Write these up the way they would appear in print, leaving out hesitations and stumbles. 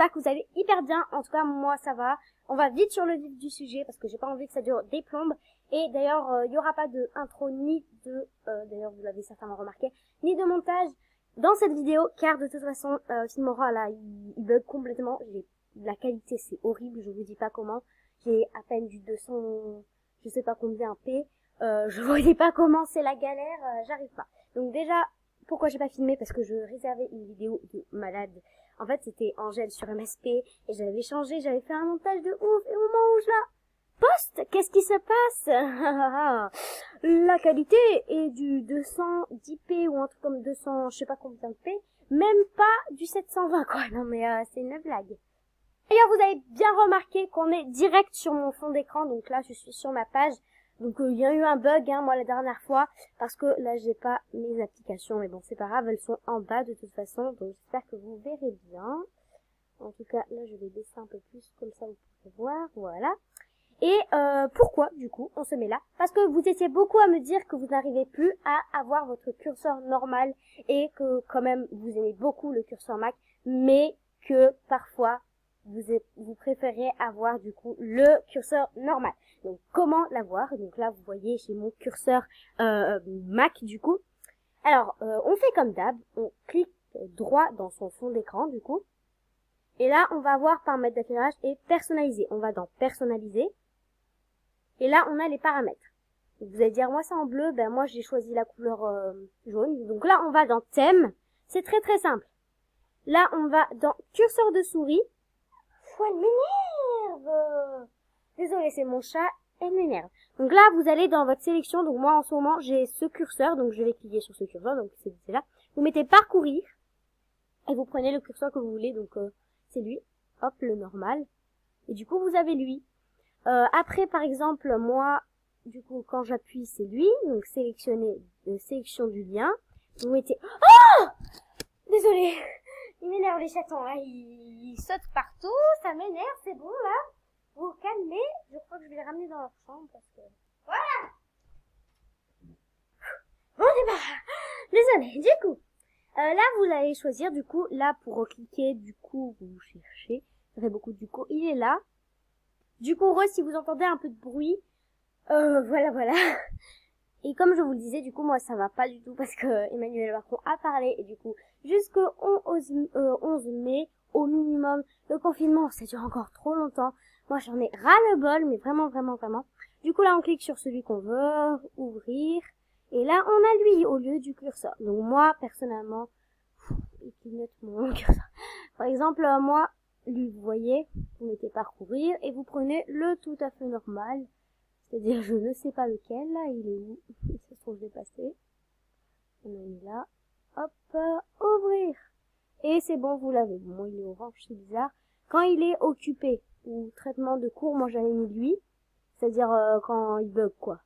j'espère que vous allez hyper bien. En tout cas, moi, ça va. On va vite sur le vif du sujet parce que j'ai pas envie que ça dure des plombes. Et d'ailleurs, il y aura pas de intro ni de, d'ailleurs, vous l'avez certainement remarqué, ni de montage dans cette vidéo, car de toute façon, Filmora, là, il bug complètement. La qualité, c'est horrible, je vous dis pas comment. J'ai à peine du 200, je sais pas combien P. Je voyais pas comment, c'est la galère, j'arrive pas. Donc déjà, pourquoi j'ai pas filmé? Parce que je réservais une vidéo de malade. En fait, c'était Angèle sur MSP, et j'avais changé, j'avais fait un montage de ouf, et au moment où je la poste, qu'est-ce qui se passe? La qualité est du 210p ou un truc comme 200, je sais pas combien de P, même pas du 720 quoi. Non mais c'est une blague. D'ailleurs, vous avez bien remarqué qu'on est direct sur mon fond d'écran, donc là je suis sur ma page. Donc il y a eu un bug moi la dernière fois parce que là j'ai pas mes applications, mais bon c'est pas grave, elles sont en bas de toute façon, donc j'espère que vous verrez bien. En tout cas là je vais baisser un peu plus comme ça vous pouvez voir, voilà. Et pourquoi du coup on se met là? Parce que vous étiez beaucoup à me dire que vous n'arrivez plus à avoir votre curseur normal et que quand même vous aimez beaucoup le curseur Mac, mais que parfois vous préférez avoir du coup le curseur normal. Donc comment l'avoir? Donc là vous voyez j'ai mon curseur Mac du coup. Alors on fait comme d'hab, on clique droit dans son fond d'écran du coup. Et là on va avoir paramètres d'affichage et personnaliser. On va dans personnaliser. Et là on a les paramètres. Donc, vous allez dire moi c'est en bleu, ben moi j'ai choisi la couleur jaune. Donc là on va dans thème. C'est très très simple. Là on va dans curseur de souris. Elle m'énerve. Désolée, c'est mon chat, elle m'énerve. Donc là, vous allez dans votre sélection. Donc moi, en ce moment, j'ai ce curseur. Donc je vais cliquer sur ce curseur. Donc c'est là. Vous mettez parcourir. Et vous prenez le curseur que vous voulez. Donc c'est lui. Hop, le normal. Et du coup, vous avez lui. Après, par exemple, moi, du coup, quand j'appuie, c'est lui. Donc sélectionnez, sélection du lien. Vous mettez... Oh! Désolée. Il m'énerve les chatons, là. Ils sautent partout, ça m'énerve, c'est bon, là. Vous calmez. Je crois que je vais les ramener dans leur chambre, parce que... Voilà! Bon, débarras. Désolée, du coup. Là, vous allez choisir, du coup, là, pour recliquer, du coup, vous cherchez. Ça fait beaucoup, du coup, il est là. Du coup, si vous entendez un peu de bruit, voilà. Et comme je vous le disais, du coup, moi, ça va pas du tout parce que Emmanuel Macron a parlé et du coup, jusqu'au 11 mai, au minimum, le confinement, ça dure encore trop longtemps. Moi, j'en ai ras-le-bol, mais vraiment. Du coup, là, on clique sur celui qu'on veut ouvrir. Et là, on a lui au lieu du curseur. Donc, moi, personnellement, il clignote mon curseur. Par exemple, moi, lui, vous voyez, vous mettez parcourir et vous prenez le tout à fait normal. C'est-à-dire, je ne sais pas lequel, là, il est où? Ça se trouve dépassé. On a mis là. Hop, ouvrir. Et c'est bon, vous l'avez. Bon, il est orange, c'est bizarre. Quand il est occupé, ou traitement de cours, moi j'avais mis lui. C'est-à-dire, quand il bug, quoi.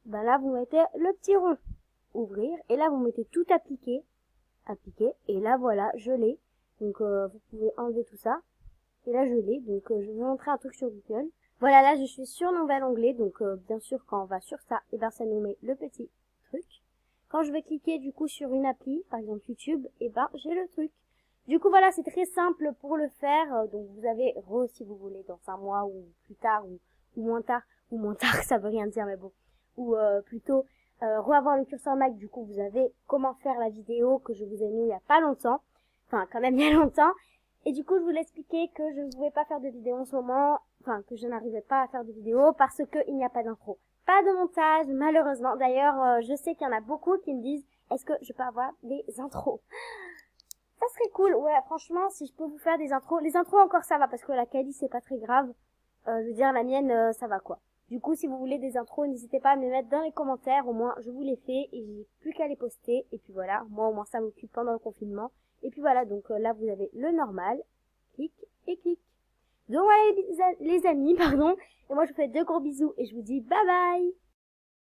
Ben là, vous mettez le petit rond. Ouvrir. Et là, vous mettez tout appliquer. Appliquer. Et là, voilà, je l'ai. Donc, vous pouvez enlever tout ça. Et là, je l'ai. Donc, je vais vous montrer un truc sur Google. Voilà, là, je suis sur nouvel onglet. Donc, bien sûr, quand on va sur ça, et ben, ça nous met le petit truc. Quand je vais cliquer, du coup, sur une appli, par exemple YouTube, et ben, j'ai le truc. Du coup, voilà, c'est très simple pour le faire. Donc, vous avez si vous voulez, dans un mois, ou plus tard, ou moins tard. Ou moins tard, ça veut rien dire, mais bon. Ou, plutôt, reavoir le curseur Mac. Du coup, vous avez comment faire la vidéo que je vous ai mis il y a pas longtemps. Enfin, quand même, il y a longtemps. Et du coup, je voulais expliquer que je ne pouvais pas faire de vidéo en ce moment, enfin, que je n'arrivais pas à faire de vidéo parce que il n'y a pas d'intro. Pas de montage, malheureusement. D'ailleurs, je sais qu'il y en a beaucoup qui me disent, est-ce que je peux avoir des intros? Ça serait cool, ouais, franchement, si je peux vous faire des intros. Les intros encore ça va parce que la qualité c'est pas très grave. Je veux dire, la mienne, ça va quoi. Du coup, si vous voulez des intros, n'hésitez pas à me mettre dans les commentaires. Au moins, je vous les fais et j'ai plus qu'à les poster. Et puis voilà, moi au moins ça m'occupe pendant le confinement. Et puis voilà, donc là vous avez le normal, clic et clic. Donc voilà les amis, pardon. Et moi je vous fais de gros bisous et je vous dis bye bye.